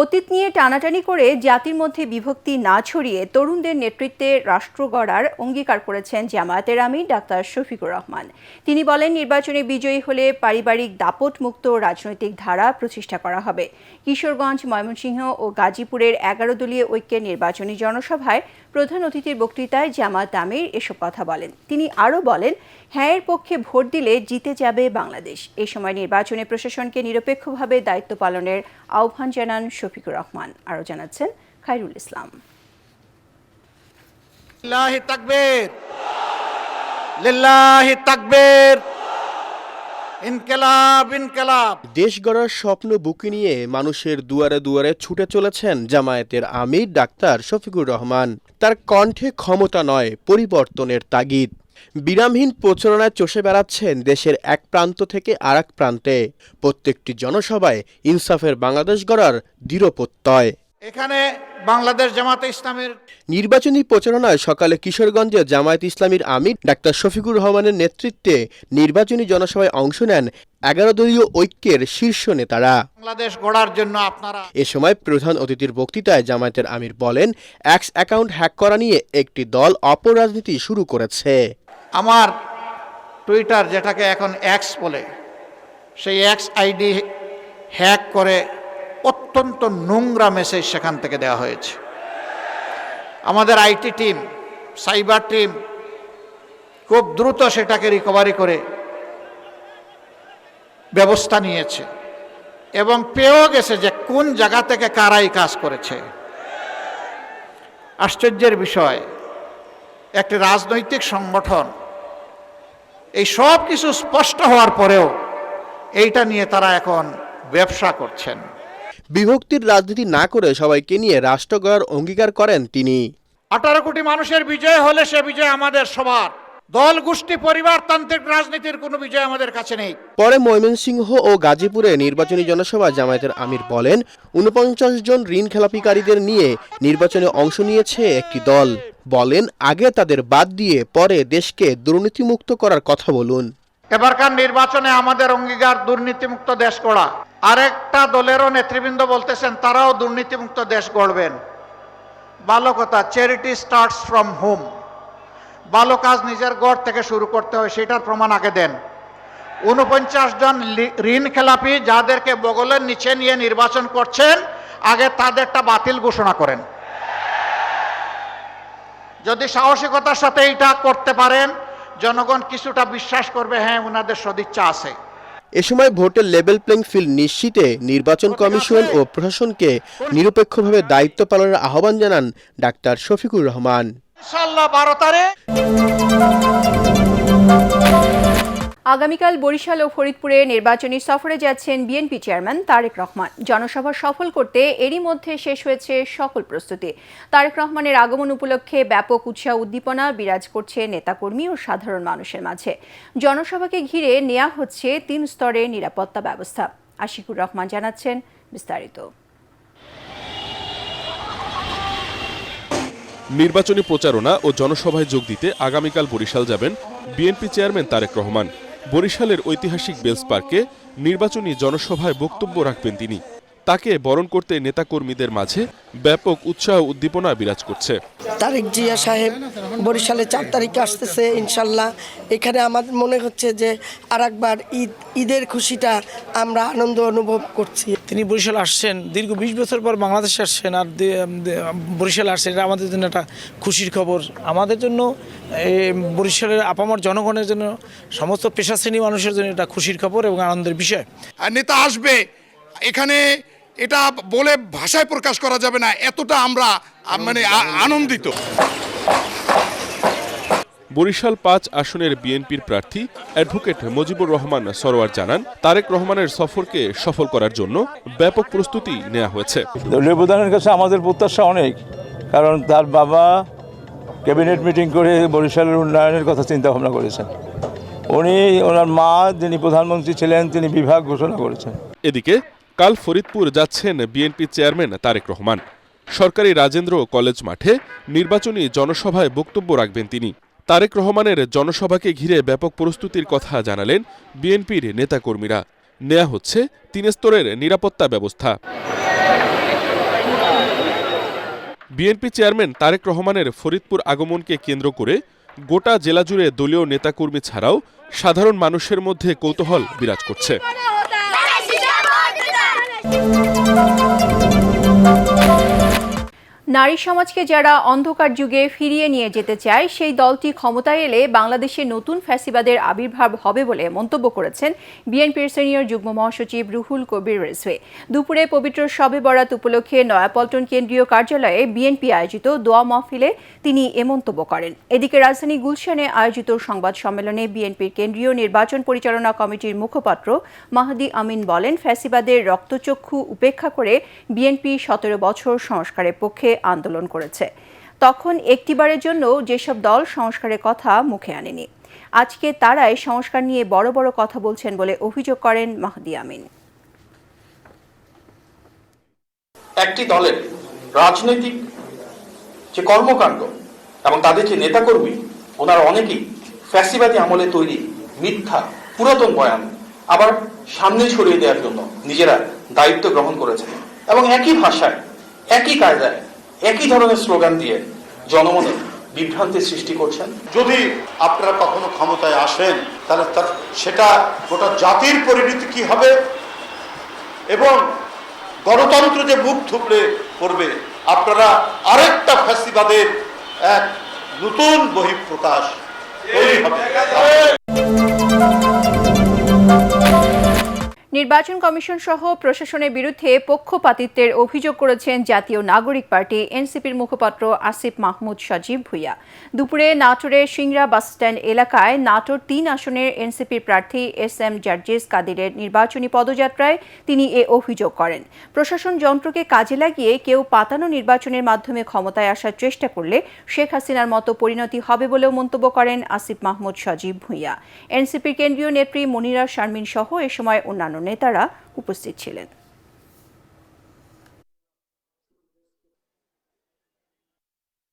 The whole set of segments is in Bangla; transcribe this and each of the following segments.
অতীত নিয়ে টানাটানি করে জাতির মধ্যে বিভক্তি না ছড়িয়ে তরুণদের নেতৃত্বে রাষ্ট্র গড়ার অঙ্গীকার করেছেন জামায়াতের আমির ডাক্তার শফিকুর রহমান। তিনি বলেন, নির্বাচনে বিজয়ী হলে পারিবারিক দাপট মুক্ত রাজনৈতিক ধারা প্রতিষ্ঠা করা হবে। কিশোরগঞ্জ, ময়মনসিংহ ও গাজীপুরের 11 দলীয় ঐক্যের নির্বাচনী জনসভায় প্রধান অতিথির বক্তৃতায় জামায়াত আমির এসব কথা বলেন। তিনি আরও বলেন, হ্যাঁয়ের পক্ষে ভোট দিলে জিতে যাবে বাংলাদেশ। এই সময় নির্বাচনে প্রশাসনকে নিরপেক্ষভাবে দায়িত্ব পালনের আহ্বান জানান শফিকুর রহমান। আরও জানাচ্ছেন খায়রুল ইসলাম। লিল্লাহি তাকবীর, লিল্লাহি তাকবীর, ইনকিলাব ইনকিলাব। দেশ গড়ার স্বপ্ন বুকে নিয়ে মানুষের দুয়ারে দুয়ারে ছুটে চলেছেন জামায়াতের আমির ডাক্তার শফিকুর রহমান। তার কণ্ঠে ক্ষমতা নয়, পরিবর্তনের তাগিদ। বিরামহীন প্রচারণায় চষে বেড়াচ্ছেন দেশের এক প্রান্ত থেকে আরেক প্রান্তে। প্রত্যেকটি জনসভায় ইনসাফের বাংলাদেশ গড়ার দৃঢ় প্রত্যয়। এখানে বাংলাদেশ জামায়াতে ইসলামের নির্বাচনী প্রচারণায় সকালে কিশোরগঞ্জে জামায়াত ইসলামীর আমির ডাক্তার শফিকুর রহমানের নেতৃত্বে নির্বাচনী জনসভায় অংশ নেন 11 দলীয় ঐক্যের শীর্ষ নেতারা। বাংলাদেশ গড়ার জন্য আপনারা। এ সময় প্রধান অতিথির বক্তৃতায় জামায়াতের আমির বলেন, এক্স অ্যাকাউন্ট হ্যাক করা নিয়ে একটি দল অপরাজনীতি শুরু করেছে। আমার টুইটার, যেটাকে এখন এক্স বলে, সেই এক্স আইডি হ্যাক করে অত্যন্ত নোংরা মেসেজ সেখান থেকে দেওয়া হয়েছে। আমাদের আইটি টিম, সাইবার টিম খুব দ্রুত সেটাকে রিকভারি করে ব্যবস্থা নিয়েছে এবং পেয়েও গেছে যে কোন জায়গা থেকে কারাই কাজ করেছে। আশ্চর্যের বিষয়, একটি রাজনৈতিক সংগঠন এই সব কিছু স্পষ্ট হওয়ার পরেও এইটা নিয়ে তারা এখন ব্যবসা করছেন। বিভক্তির রাজনীতি না করে সবাইকে নিয়ে রাষ্ট্র গড়ার অঙ্গীকার করেন তিনি। 18 কোটি মানুষের বিজয় হলে সে বিজয় আমাদের সবার। দল, গোষ্ঠী, পরিবারতান্ত্রিক রাজনীতির কোনো বিজয় আমাদের কাছে নেই। পরে ময়মনসিংহ ও গাজীপুরে নির্বাচনী জনসভা জামায়াতের আমির বলেন, 49 জন ঋণ খেলাপিকারীদের নিয়ে নির্বাচনে অংশ নিয়েছে একটি দল। বলেন, আগে তাদের বাদ দিয়ে পরে দেশকে দুর্নীতিমুক্ত করার কথা বলুন। এবারকার নির্বাচনে আমাদের অঙ্গীকার দুর্নীতিমুক্ত দেশ গড়া। আরেকটা দলেরও নেতৃবৃন্দ বলতেছেন তারাও দুর্নীতিমুক্ত দেশ গড়বেন। ভালো কথা, চ্যারিটি স্টার্টস ফ্রম হোম। ভালো কাজ নিজের ঘর থেকে শুরু করতে হয়, সেটার প্রমাণ আগে দেন। 49 জন ঋণ খেলাপি যাদেরকে বগলের নিচে নিয়ে নির্বাচন করছেন, আগে তাদেরটা বাতিল ঘোষণা করেন। যদি সাহসিকতার সাথে এটা করতে পারেন, জনগণ কিছুটা বিশ্বাস করবে, হ্যাঁ, ওনাদের সদিচ্ছা আছে। এ সময় ভোটের লেভেল প্লেইং ফিল্ড নিশ্চিতে নির্বাচন কমিশন ও প্রশাসনকে নিরপেক্ষভাবে দায়িত্ব পালনের আহ্বান জানান ডাক্তার শফিকুর রহমান। ইনশাআল্লাহ 12 তারিখ। আগামীকাল বরিশাল ও ফরিদপুরে নির্বাচনী সফরে যাচ্ছেন বিএনপি চেয়ারম্যান তারেক রহমান। জনসভা সফল করতে এরই মধ্যে শেষ হয়েছে সকল প্রস্তুতি। তারেক রহমানের আগমন উপলক্ষে ব্যাপক উৎসাহ উদ্দীপনা বিরাজ করছে নেতাকর্মী ও সাধারণ মানুষের মাঝে। জনসভাকে ঘিরে নেওয়া হচ্ছে 3 স্তরের নিরাপত্তা ব্যবস্থা। আশিকুর রহমান জানাচ্ছেন বিস্তারিত। নির্বাচনী প্রচারণা ও জনসভায় যোগ দিতে আগামীকাল বরিশাল যাবেন বিএনপি চেয়ারম্যান তারেক রহমান। বরিশালের ঐতিহাসিক বেলস পার্কে নির্বাচনী জনসভায় বক্তব্য রাখবেন তিনি। তাকে বরণ করতে নেতাকর্মীদের মাঝে ব্যাপক উৎসাহ উদ্দীপনা বিরাজ করছে। তারেক জিয়া সাহেব বরিশালে 4 তারিখে আসতেছে ইনশাল্লাহ। এখানে আমাদের মনে হচ্ছে যে আরেকবার ঈদের খুশিটা আমরা আনন্দ অনুভব করছি। তিনি বরিশাল আসছেন, দীর্ঘ 20 বছর পর বাংলাদেশে আসছেন আর বরিশাল আসছেন, এটা আমাদের জন্য একটা খুশির খবর। আমাদের জন্য, বরিশালের আপামর জনগণের জন্য, সমস্ত পেশা শ্রেণী মানুষের জন্য এটা খুশির খবর এবং আনন্দের বিষয়। নেতা আসবে এখানে, এটা বলে ভাষায় প্রকাশ করা যাবে না, এতটা আমরা আনন্দিত। বরিশাল 5 আসনের বিএনপির প্রার্থী অ্যাডভোকেট মুজিবুর রহমান সরোয়ার জানান, তারেক রহমানের সফরকে সফল করার জন্য ব্যাপক প্রস্তুতি নেওয়া হয়েছে। দলীয় প্রধানের কাছে আমাদের প্রত্যাশা অনেক, কারণ তার বাবা ক্যাবিনেট মিটিং করে বরিশালের উন্নয়নের কথা চিন্তা ভাবনা করেছেন। ওনার মা যিনি প্রধানমন্ত্রী ছিলেন, তিনি বিভাগ ঘোষণা করেছেন। এদিকে কাল ফরিদপুর যাচ্ছেন বিএনপি চেয়ারম্যান তারেক রহমান। সরকারি রাজেন্দ্র কলেজ মাঠে নির্বাচনী জনসভায় বক্তব্য রাখবেন তিনি। তারেক রহমানের জনসভাকে ঘিরে ব্যাপক প্রস্তুতির কথা জানালেন বিএনপির নেতাকর্মীরা। নেওয়া হচ্ছে 3 স্তরের নিরাপত্তা ব্যবস্থা। বিএনপি চেয়ারম্যান তারেক রহমানের ফরিদপুর আগমনকে কেন্দ্র করে গোটা জেলা জুড়ে দলীয় নেতাকর্মী ছাড়াও সাধারণ মানুষের মধ্যে কৌতূহল বিরাজ করছে। নারী সমাজকে যারা অন্ধকার যুগে ফিরিয়ে নিয়ে যেতে চায় সেই দলটি ক্ষমতায় এলে বাংলাদেশে নতুন ফ্যাসিবাদের আবির্ভাব হবে বলে মন্তব্য করেছেন বিএনপির সিনিয়র যুগ্ম মহাসচিব রুহুল কবির রিজভী। দুপুরে পবিত্র শবে বরাত উপলক্ষে নয়াপল্টন কেন্দ্রীয় কার্যালয়ে বিএনপি আয়োজিত দোয়া মাহফিলে তিনি এ মন্তব্য করেন। এদিকে রাজধানী গুলশানে আয়োজিত সংবাদ সম্মেলনে বিএনপির কেন্দ্রীয় নির্বাচন পরিচালনা কমিটির মুখপাত্র মাহদি আমিন বলেন, ফ্যাসিবাদের রক্তচক্ষু উপেক্ষা করে বিএনপি ১৭ বছর সংস্কারের পক্ষে আন্দোলন করেছে। তখন একটিবারের জন্য যেসব দল সংস্কারের কথা মুখে আনেনি, আজকে তারাই সংস্কার নিয়ে বড় বড় কথা বলছেন বলে অভিযোগ করেন মাহদি আমিন। একটি দলের রাজনৈতিক যে কর্মকাণ্ড এবং তাদের যে নেতাকর্মী, ওনারা অনেকেই ফ্যাসিবাদী আমলে তৈরি মিথ্যা পুরাতন বয়ান আবার সামনে ছড়িয়ে দেওয়ার জন্য নিজেরা দায়িত্ব গ্রহণ করেছেন এবং একই ভাষায় একই কায়দায় একই ধরনের স্লোগান দিয়ে জনমনে বিভ্রান্তির সৃষ্টি করছেন। যদি আপনারা কখনো ক্ষমতায় আসেন তাহলে সেটা গোটা জাতির পরিণতি কি হবে এবং গণতন্ত্র যে মুখ থুবড়ে পড়বে, আপনারা আরেকটা ফ্যাসিবাদের এক নতুন বহিঃপ্রকাশ তৈরি হবে। নির্বাচন কমিশন সহ প্রশাসনের বিরুদ্ধে পক্ষপাতিত্বের অভিযোগ করেছেন জাতীয় নাগরিক পার্টি এনসিপির মুখপাত্র আসিফ মাহমুদ সজীব ভুঁইয়া। দুপুরে নাটোরের সিংড়া বাসস্ট্যান্ড এলাকায় নাটোর ৩ আসনের এনসিপির প্রার্থী SM জার্জিস কাদিরের নির্বাচনী পদযাত্রায় তিনি এ অভিযোগ করেন। প্রশাসন যন্ত্রকে কাজে লাগিয়ে কেউ পাতানো নির্বাচনের মাধ্যমে ক্ষমতায় আসার চেষ্টা করলে শেখ হাসিনার মতো পরিণতি হবে বলেও মন্তব্য করেন আসিফ মাহমুদ সজীব ভুঁইয়া। এনসিপির কেন্দ্রীয় নেত্রী মনিরা শারমিন সহ এ সময় অন্যান্য নেতারা উপস্থিত ছিলেন।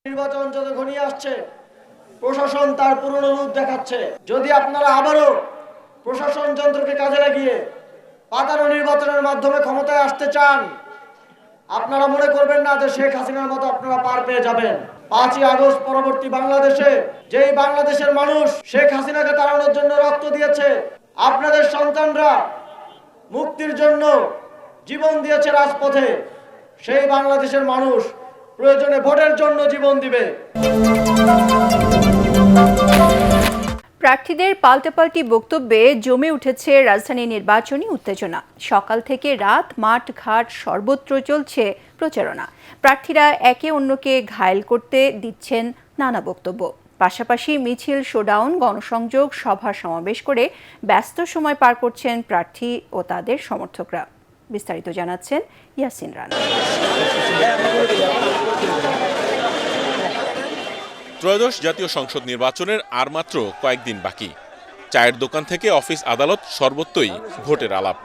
নির্বাচন যত ঘনিয়ে আসছে, প্রশাসন তার পুরনো রূপ দেখাচ্ছে। যদি আপনারা আবারও প্রশাসন যন্ত্রকে কাজে লাগিয়ে পাতানো নির্বাচনের মাধ্যমে ক্ষমতায় আসতে চান, আপনারা মনে করবেন না যে শেখ হাসিনার মতো আপনারা পার পেয়ে যাবেন। 5ই আগস্ট পরবর্তী বাংলাদেশে যেই বাংলাদেশের মানুষ শেখ হাসিনাকে তাড়ানোর জন্য রক্ত দিয়েছে, আপনাদের সন্তানরা মুক্তির জন্য জীবন দিয়েছে রাজপথে, সেই বাংলাদেশের মানুষ প্রয়োজনে ভোটের জন্য জীবন দিবে। প্রার্থীদের পাল্টাপাল্টি বক্তব্যে জমে উঠেছে রাজধানীর নির্বাচনী উত্তেজনা। সকাল থেকে রাত মাঠ ঘাট সর্বত্র চলছে প্রচারণা। প্রার্থীরা একে অন্যকে ঘায়েল করতে দিচ্ছেন নানা বক্তব্য। পাশাপাশি মিছিল, শোডাউন, গণসংযোগ, সভা সমাবেশ করে ব্যস্ত সময় পার করছেন প্রার্থী ও তাদের সমর্থকরা। বিস্তারিত জানাচ্ছেন ইয়াসিন রানা। ত্রয়োদশ জাতীয় সংসদ নির্বাচনের আর মাত্র কয়েকদিন বাকি। চায়ের দোকান থেকে অফিস আদালত সর্বত্রই ভোটের আলাপ।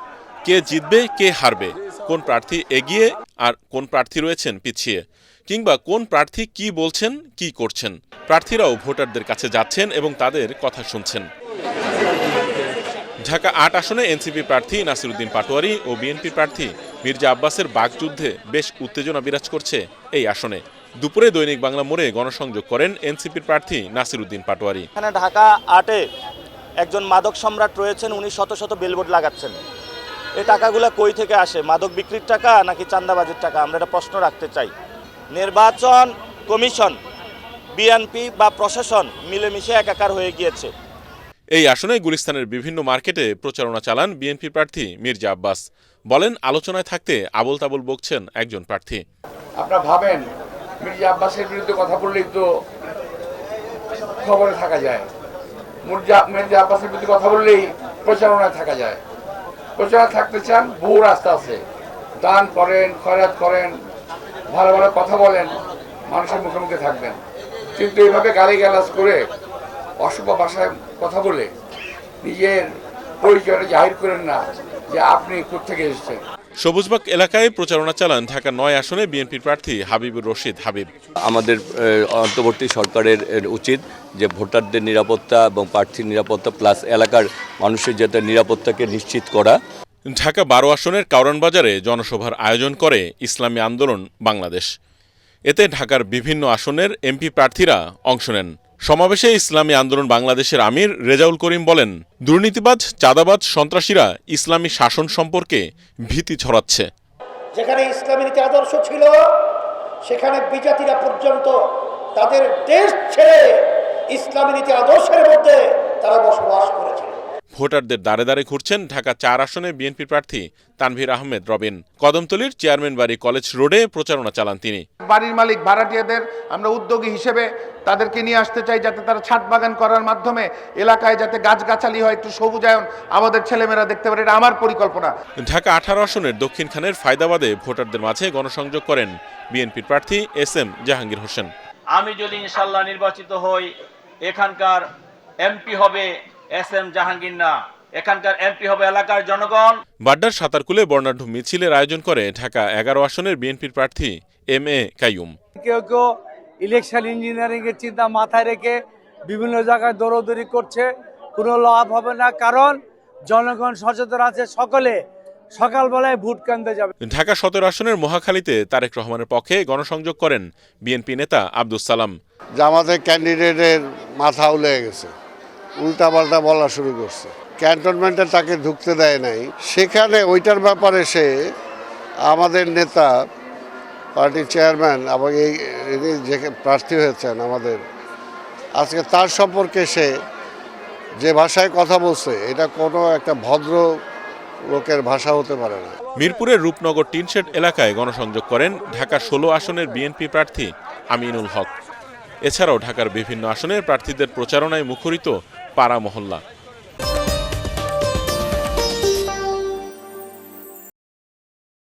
কে জিতবে, কে হারবে, কোন প্রার্থী এগিয়ে আর কোন প্রার্থী রয়েছেন পিছিয়ে, কিংবা কোন প্রার্থী কি বলছেন, কি করছেন। প্রার্থীরাও ভোটারদের কাছে যাচ্ছেন এবং তাদের কথা শুনছেন। ঢাকা ৮ আসনে এনসিপি প্রার্থী নাসিরউদ্দিন পাটোয়ারী ও বিএনপি প্রার্থী মির্জা আব্বাসের বাকযুদ্ধে বেশ উত্তেজনা বিরাজ করছে এই আসনে। দুপুরে দৈনিক বাংলা মোড়ে গণসংযোগ করেন এনসিপির প্রার্থী নাসিরউদ্দিন পাটোয়ারী। এখানে ঢাকা ৮-এ একজন মাদক সম্রাট রয়েছেন, উনি শত শত বিলবোর্ড লাগাচ্ছেন। এই টাকাগুলো কই থেকে আসে? মাদক বিক্রির টাকা নাকি চাঁদাবাজির টাকা? আমরা একটা প্রশ্ন রাখতে চাই। নির্বাচন কমিশন, বিএনপি বা প্রশাসন মিলেমিশে একাকার হয়ে গিয়েছে। এই আসনে গুলিস্তানের বিভিন্ন মার্কেটে প্রচারণা চালান বিএনপি প্রার্থী মির্জা আব্বাস। বলেন, আলোচনায় থাকতে আবল তাবল বকছেন একজন প্রার্থী। আপনারা ভাবেন মির্জা আব্বাসের বিরুদ্ধে কথা বললেই তো খবরে থাকা যায়, মির্জা আব্বাসের বিরুদ্ধে কথা বললেই প্রচারণায় থাকা যায়। প্রচারণা থাকতে চান, বহু রাস্তা আছে। দান করেন, খয়রাত করেন, ভালো ভালো কথা বলেন, মানুষের মুখে মুখে থাকবেন। কিন্তু এইভাবে গালিগালাজ করে অশুভ ভাষায় কথা বলে নিজের পরিচয়টা জাহির করেন না যে আপনি কোত্থেকে এসেছেন। সবুজবাগ এলাকায় প্রচারণা চালান ঢাকা ৯ আসনে বিএনপির প্রার্থী হাবিবুর রশিদ হাবিব। আমাদের অন্তর্বর্তী সরকারের উচিত যে ভোটারদের নিরাপত্তা এবং প্রার্থীর নিরাপত্তা প্লাস এলাকার মানুষের যাতে নিরাপত্তাকে নিশ্চিত করা। ঢাকা ১২ আসনের কারওয়ান বাজারে জনসভার আয়োজন করে ইসলামী আন্দোলন বাংলাদেশ। এতে ঢাকার বিভিন্ন আসনের এমপি প্রার্থীরা অংশ নেন। সমাবেশে ইসলামী আন্দোলন বাংলাদেশের আমির রেজাউল করিম বলেন, দুর্নীতিবাজ, চাঁদাবাজ, সন্ত্রাসীরা ইসলামী শাসন সম্পর্কে ভীতি ছড়াচ্ছে। যেখানে ইসলামী নীতি আদর্শ ছিল সেখানে বিজাতিরা পর্যন্ত তাদের দেশ ছেড়ে ইসলামী নীতি আদর্শের মধ্যে তারা বসবাস করেছে। ভোটারদের দ্বারে দ্বারে ঘুরছেন ঢাকা 4 আসনে বিএনপি প্রার্থী তানভীর আহমেদ রবিন। কদমতলীর চেয়ারম্যান বাড়ি কলেজ রোডে প্রচারণা চালান তিনি। বাড়ির মালিক ভাড়াটিয়াদের আমরা উদ্যোগী হিসেবে তাদেরকে নিয়ে আসতে চাই, যাতে তারা ছাদ বাগান করার মাধ্যমে এলাকায় যাতে গাছগাছালি হয়, একটু সবুজায়ন আমাদের ছেলেমেয়েরা দেখতে পারে, এটা আমার পরিকল্পনা। ঢাকা 18 আসনের দক্ষিণখানের ফায়দাবাদে ভোটারদের মাঝে গণসংযোগ করেন বিএনপির প্রার্থী SM জাহাঙ্গীর হোসেন। আমি যদি ইনশাল্লাহ নির্বাচিত হই, এখানকার এমপি হবে SM জাহাঙ্গীর না, এখানকার এমপি হবে এলাকার জনগণ। বাড্ডার সাতারকুলে বর্ণাঢ্য মিছিলের আয়োজন করে ঢাকা 11 আসনের বিএনপির প্রার্থী MA কাইয়ুম। কেউ কেউ ইলেকশন ইঞ্জিনিয়ারিং এর চিন্তা মাথায় রেখে বিভিন্ন জায়গায় দৌড়দৌড়ি করছে, কোনো লাভ হবে না, কারণ জনগণ সচেতন আছে, সকলে সকালবেলায় ভোট কেন্দ্রে যাবে। ঢাকা 17 আসনের মহাখালীতে তারেক রহমানের পক্ষে গণসংযোগ করেন বিএনপি নেতা আব্দুস সালাম। জামাতের ক্যান্ডিডেটের মাথা উলে গেছে, উল্টাপাল্টা বলা শুরু করছে, ক্যান্টনমেন্টে তাকে ঢুকতে দেয় নাই। সেখানে ওইটার ব্যাপারে সে আমাদের নেতা, পার্টির চেয়ারম্যান এবং এই যে প্রার্থী হয়েছেন আমাদের, আজকে তার সম্পর্কে সে যে ভাষায় কথা বলছে, এটা কোনো একটা ভদ্র লোকের ভাষা হতে পারে না। মিরপুরের রূপনগর টিনশেড এলাকায় গণসংযোগ করেন ঢাকা 16 আসনের বিএনপি প্রার্থী আমিনুল হক। এছাড়াও ঢাকার বিভিন্ন আসনের প্রার্থীদের প্রচারণায় মুখরিত পাড়া মহল্লা।